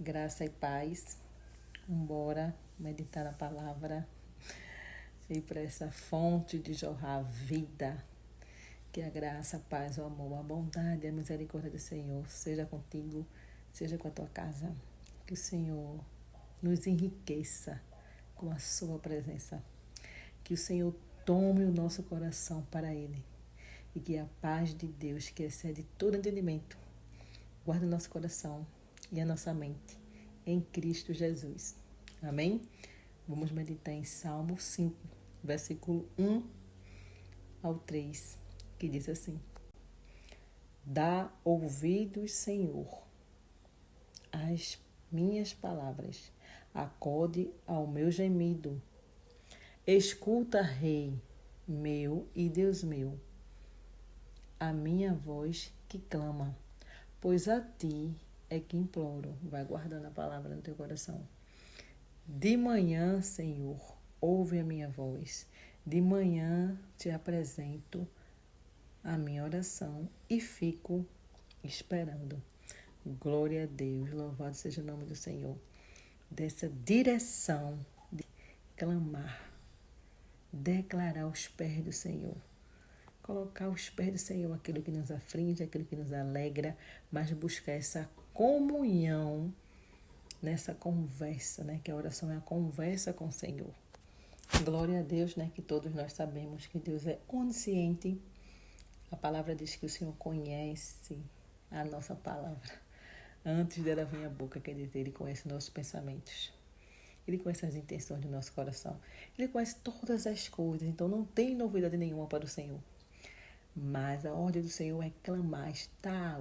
Graça e paz. Bora meditar na palavra e para essa fonte de jorrar vida. Que a graça, a paz, o amor, a bondade e a misericórdia do Senhor seja contigo, seja com a tua casa. Que o Senhor nos enriqueça com a sua presença. Que o Senhor tome o nosso coração para Ele. E que a paz de Deus, que excede todo entendimento, guarde o nosso coração e a nossa mente em Cristo Jesus. Amém? Vamos meditar em Salmo 5, versículo 1 ao 3, que diz assim: Dá ouvidos, Senhor, às minhas palavras, acode ao meu gemido. Escuta, Rei meu e Deus meu, a minha voz que clama, pois a ti é que imploro. Vai guardando a palavra no teu coração. De manhã, Senhor, ouve a minha voz. De manhã te apresento a minha oração e fico esperando. Glória a Deus, louvado seja o nome do Senhor. Dessa direção de clamar, declarar aos pés do Senhor. Colocar aos pés do Senhor aquilo que nos aflige, aquilo que nos alegra, mas buscar essa comunhão nessa conversa, né? Que a oração é a conversa com o Senhor. Glória a Deus, né? Que todos nós sabemos que Deus é onisciente. A palavra diz que o Senhor conhece a nossa palavra. Antes dela vir à boca, quer dizer, Ele conhece nossos pensamentos. Ele conhece as intenções do nosso coração. Ele conhece todas as coisas, então não tem novidade nenhuma para o Senhor. Mas a ordem do Senhor é clamar, estar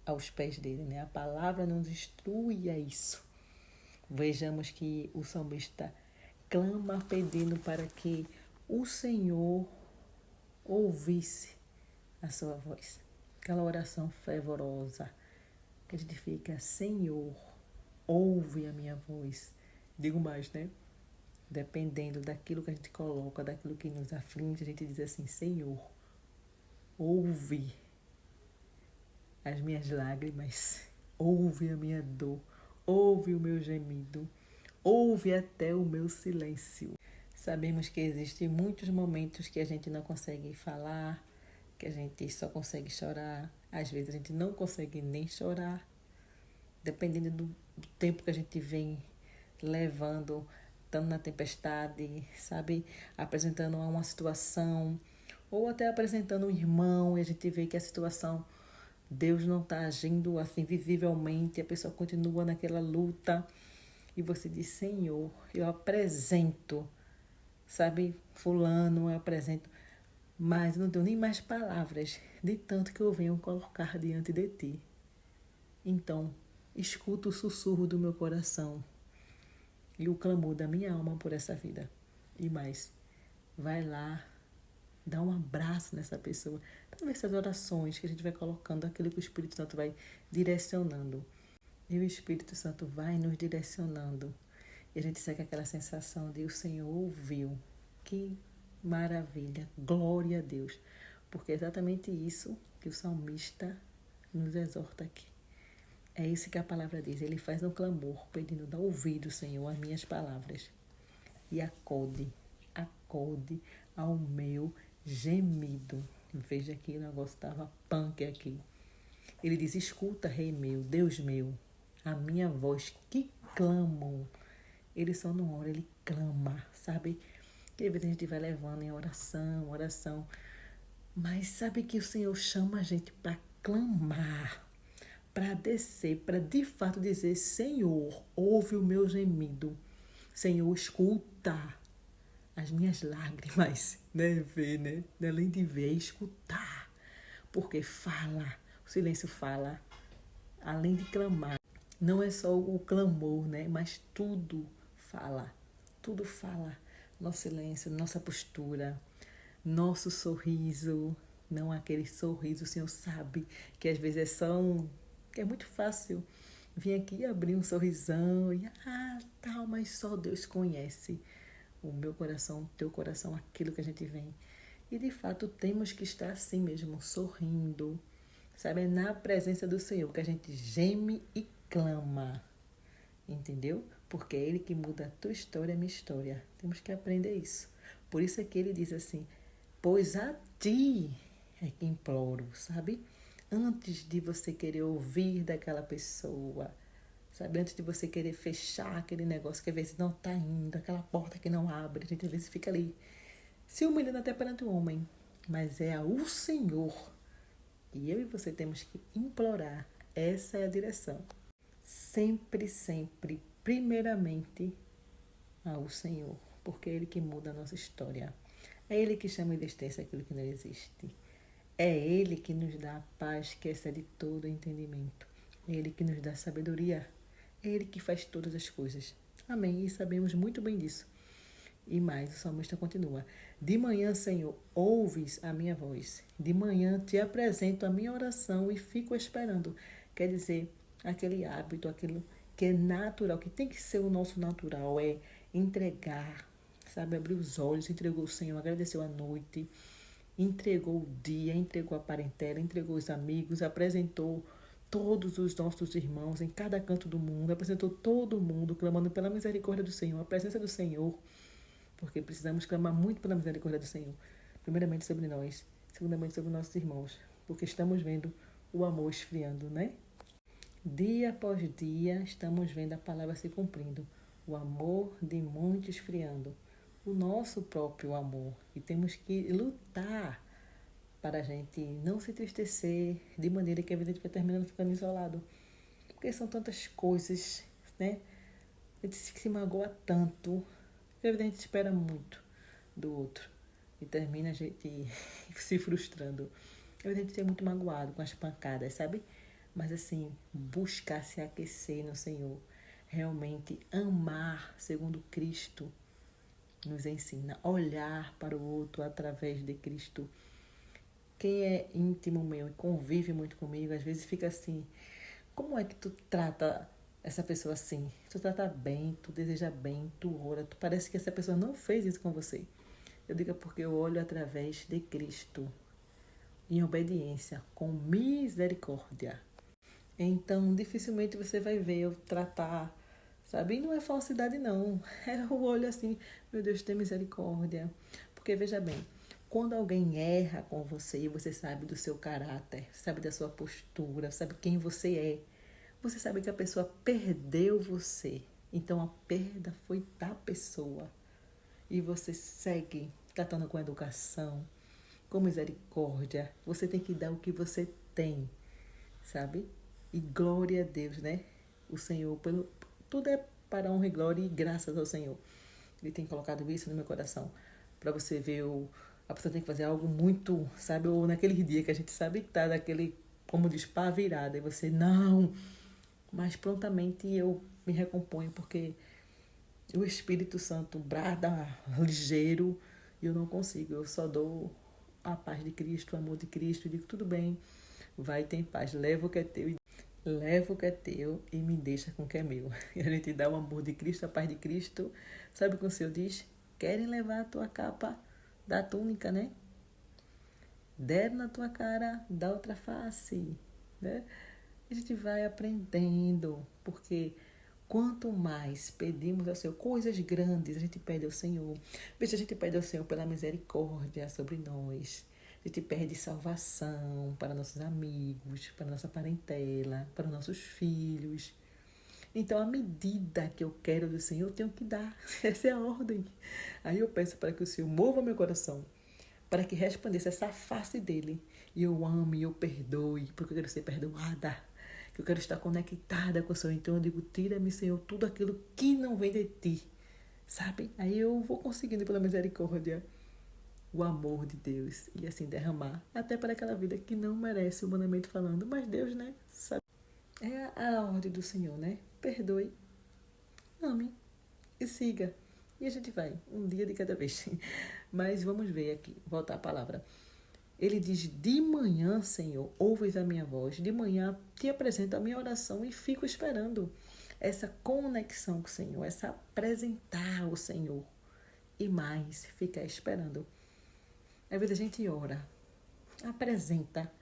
aos pés dele, né? A palavra nos instrui a isso. Vejamos que o salmista clama pedindo para que o Senhor ouvisse a sua voz. Aquela oração fervorosa que a gente fica: Senhor, ouve a minha voz. Digo mais, né? Dependendo daquilo que a gente coloca, daquilo que nos aflige, a gente diz assim: Senhor, ouve as minhas lágrimas, ouve a minha dor, ouve o meu gemido, ouve até o meu silêncio. Sabemos que existem muitos momentos que a gente não consegue falar, que a gente só consegue chorar. Às vezes a gente não consegue nem chorar, dependendo do tempo que a gente vem levando, estando na tempestade, sabe? Apresentando uma situação, ou até apresentando um irmão, e a gente vê que a situação, Deus não está agindo assim visivelmente, a pessoa continua naquela luta, e você diz: Senhor, eu apresento, sabe, fulano, eu apresento, mas não tenho nem mais palavras de tanto que eu venho colocar diante de ti. Então, escuta o sussurro do meu coração e o clamor da minha alma por essa vida. E mais, vai lá, dá um abraço nessa pessoa. Talvez essas orações que a gente vai colocando, aquilo que o Espírito Santo vai direcionando. E o Espírito Santo vai nos direcionando. E a gente segue aquela sensação de o Senhor ouviu. Que maravilha, glória a Deus. Porque é exatamente isso que o salmista nos exorta aqui. É isso que a palavra diz. Ele faz um clamor, pedindo: dá ouvido, Senhor, às minhas palavras. E acode ao meu gemido. Veja que o negócio estava punk aqui. Ele diz: escuta, Rei meu, Deus meu, a minha voz que clamam. Ele só não ora, ele clama, sabe? Que às vezes a gente vai levando em oração. Mas sabe que o Senhor chama a gente para clamar, para descer, para de fato dizer: Senhor, ouve o meu gemido. Senhor, escuta as minhas lágrimas, né? Ver, né? Além de ver, é escutar. Porque fala, o silêncio fala, além de clamar. Não é só o clamor, né? Mas tudo fala. Tudo fala. Nosso silêncio, nossa postura, nosso sorriso. Não aquele sorriso, o Senhor sabe que às vezes que é muito fácil vir aqui e abrir um sorrisão e tal, mas só Deus conhece o meu coração, o teu coração, aquilo que a gente vem. E de fato temos que estar assim mesmo, sorrindo, sabe? É na presença do Senhor que a gente geme e clama. entendeu? Porque é Ele que muda a tua história, a minha história. Temos que aprender isso. Por isso é que Ele diz assim, pois a ti é que imploro, sabe? Antes de você querer ouvir daquela pessoa, sabe? Antes de você querer fechar aquele negócio que às vezes não está indo, aquela porta que não abre, a gente às vezes fica ali, se humilhando até perante o homem. Mas é ao Senhor que eu e você temos que implorar. Essa é a direção. Sempre, sempre, primeiramente ao Senhor, porque é Ele que muda a nossa história. É Ele que chama em existência aquilo que não existe. É Ele que nos dá a paz que excede todo entendimento. É Ele que nos dá sabedoria. É Ele que faz todas as coisas. Amém. E sabemos muito bem disso. E mais, o salmista continua. De manhã, Senhor, ouves a minha voz. De manhã te apresento a minha oração e fico esperando. Quer dizer, aquele hábito, aquilo que é natural, que tem que ser o nosso natural, é entregar, sabe? Abrir os olhos, entregou o Senhor, agradeceu a noite, entregou o dia, entregou a parentela, entregou os amigos, apresentou todos os nossos irmãos em cada canto do mundo, apresentou todo mundo, clamando pela misericórdia do Senhor, a presença do Senhor, porque precisamos clamar muito pela misericórdia do Senhor, primeiramente sobre nós, segundamente sobre nossos irmãos, porque estamos vendo o amor esfriando, né? Dia após dia, estamos vendo a palavra se cumprindo, o amor de muitos esfriando, o nosso próprio amor, e temos que lutar para a gente não se entristecer de maneira que a vida vai terminando ficando isolado, porque são tantas coisas, né? A gente se magoa tanto, que a gente espera muito do outro e termina a gente se frustrando. A gente é muito magoado com as pancadas, sabe? Mas assim, buscar se aquecer no Senhor, realmente amar segundo Cristo nos ensina, olhar para o outro através de Cristo. Quem é íntimo meu e convive muito comigo, às vezes fica assim, como é que tu trata essa pessoa assim? Tu trata bem, tu deseja bem, tu ora, tu parece que essa pessoa não fez isso com você. Eu digo porque eu olho através de Cristo, em obediência, com misericórdia. Então, dificilmente você vai ver eu tratar, sabe? E não é falsidade, não. É o olho assim, meu Deus, tem misericórdia. Porque, veja bem, quando alguém erra com você e você sabe do seu caráter, sabe da sua postura, sabe quem você é, você sabe que a pessoa perdeu você. Então, a perda foi da pessoa. E você segue tratando com educação, com misericórdia. Você tem que dar o que você tem, sabe? E glória a Deus, né? O Senhor, pelo tudo é para honra e glória e graças ao Senhor. Ele tem colocado isso no meu coração. Para você ver, a pessoa tem que fazer algo muito, sabe? Ou naquele dia que a gente sabe que tá daquele, como diz, pá virada. E você, não. Mas prontamente eu me recomponho, porque o Espírito Santo brada ligeiro e eu não consigo. Eu só dou a paz de Cristo, o amor de Cristo. E digo, tudo bem, vai, tem paz. Leva o que é teu e me deixa com o que é meu. E a gente dá o amor de Cristo, a paz de Cristo. Sabe o que o Senhor diz? Querem levar a tua capa da túnica, né? Deram na tua cara, dá outra face, né? A gente vai aprendendo, porque quanto mais pedimos ao Senhor coisas grandes, a gente pede ao Senhor. Veja, a gente pede ao Senhor pela misericórdia sobre nós. A gente pede salvação para nossos amigos, para nossa parentela, para nossos filhos. Então, à medida que eu quero do Senhor, eu tenho que dar. Essa é a ordem. Aí eu peço para que o Senhor mova meu coração, para que resplandeça essa face dele. E eu ame, eu perdoe, porque eu quero ser perdoada. Que eu quero estar conectada com o Senhor. Então eu digo, tira-me, Senhor, tudo aquilo que não vem de ti. Sabe? Aí eu vou conseguindo, pela misericórdia, o amor de Deus. E assim derramar. Até para aquela vida que não merece, humanamente falando. Mas Deus, né? Sabe? É a ordem do Senhor, né? Perdoe, ame e siga. E a gente vai, um dia de cada vez. Mas vamos ver aqui, voltar à palavra. Ele diz, de manhã, Senhor, ouves a minha voz. De manhã te apresento a minha oração e fico esperando essa conexão com o Senhor, essa apresentar o Senhor. E mais, ficar esperando. Às vezes a gente ora, apresenta,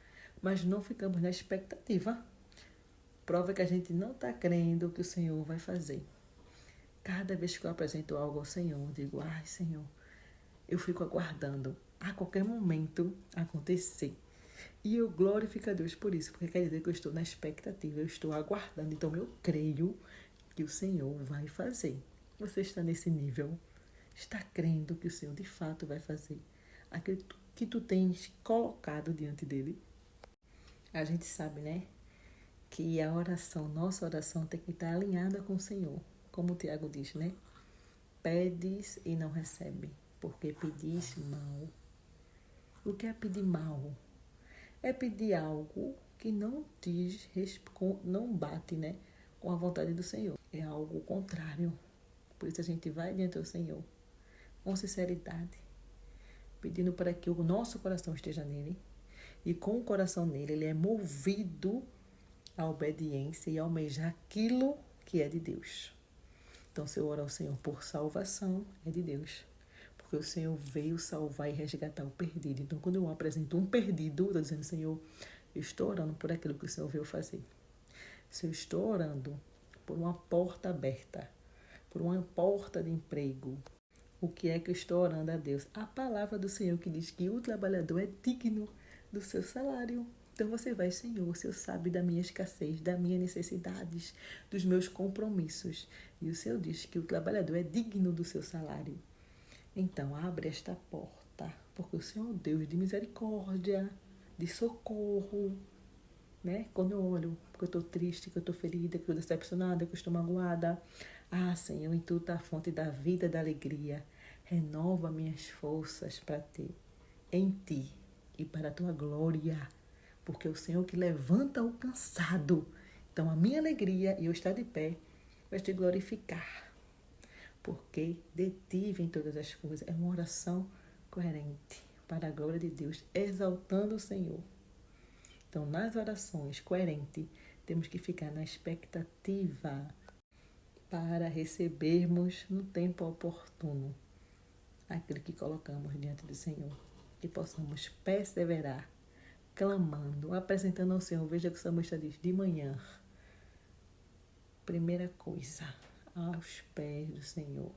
mas não ficamos na expectativa. prova que a gente não está crendo que o Senhor vai fazer. Cada vez que eu apresento algo ao Senhor, eu digo, ai, Senhor, eu fico aguardando a qualquer momento acontecer. E eu glorifico a Deus por isso, porque quer dizer que eu estou na expectativa, eu estou aguardando. Então eu creio que o Senhor vai fazer. Você está nesse nível? Está crendo que o Senhor de fato vai fazer aquilo que tu tens colocado diante dele? A gente sabe, né? Que a oração, nossa oração tem que estar alinhada com o Senhor. Como o Tiago diz, né? Pedes e não recebe, porque pedis mal. O que é pedir mal? É pedir algo que não diz, não bate, né, com a vontade do Senhor. É algo contrário. Por isso a gente vai diante do Senhor com sinceridade, pedindo para que o nosso coração esteja nele. E com o coração nele, ele é movido à obediência e a almejar aquilo que é de Deus. Então, se eu orar ao Senhor por salvação, é de Deus. Porque o Senhor veio salvar e resgatar o perdido. Então, quando eu apresento um perdido, eu estou dizendo, Senhor, eu estou orando por aquilo que o Senhor veio fazer. Se eu estou orando por uma porta aberta, por uma porta de emprego, o que é que eu estou orando a Deus? A palavra do Senhor que diz que o trabalhador é digno do seu salário. Então você vai, Senhor, o Senhor sabe da minha escassez, das minhas necessidades, dos meus compromissos. E o Senhor diz que o trabalhador é digno do seu salário. Então abre esta porta, porque o Senhor é um Deus de misericórdia, de socorro, né? Quando eu olho, porque eu estou triste, que eu estou ferida, que eu estou decepcionada, que eu estou magoada. Ah, Senhor, em tu está a fonte da vida e da alegria. Renova minhas forças para ti, em ti e para a tua glória. Porque é o Senhor que levanta o cansado. Então a minha alegria e eu estar de pé vai te glorificar. Porque de ti vem todas as coisas. É uma oração coerente para a glória de Deus, exaltando o Senhor. Então, nas orações coerentes, temos que ficar na expectativa para recebermos no tempo oportuno aquilo que colocamos diante do Senhor. Que possamos perseverar, clamando, apresentando ao Senhor. Veja que o salmista diz, de manhã, primeira coisa, aos pés do Senhor,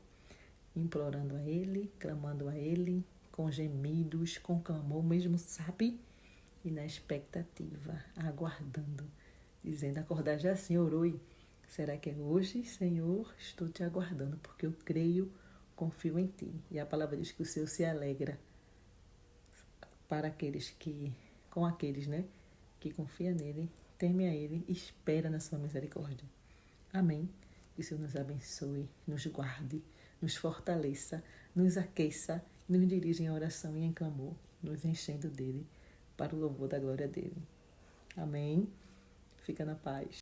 implorando a Ele, clamando a Ele, com gemidos, com clamor, mesmo sabe, e na expectativa, aguardando, dizendo, acordar já, Senhor, oi, será que é hoje, Senhor? Estou te aguardando, porque eu creio, confio em Ti. E a palavra diz que o Senhor se alegra para aqueles que, com aqueles, né, que confia nele, teme a Ele, espera na sua misericórdia. Amém. Que o Senhor nos abençoe, nos guarde, nos fortaleça, nos aqueça, nos dirija em oração e em clamor, nos enchendo dele, para o louvor da glória dele. Amém. Fica na paz.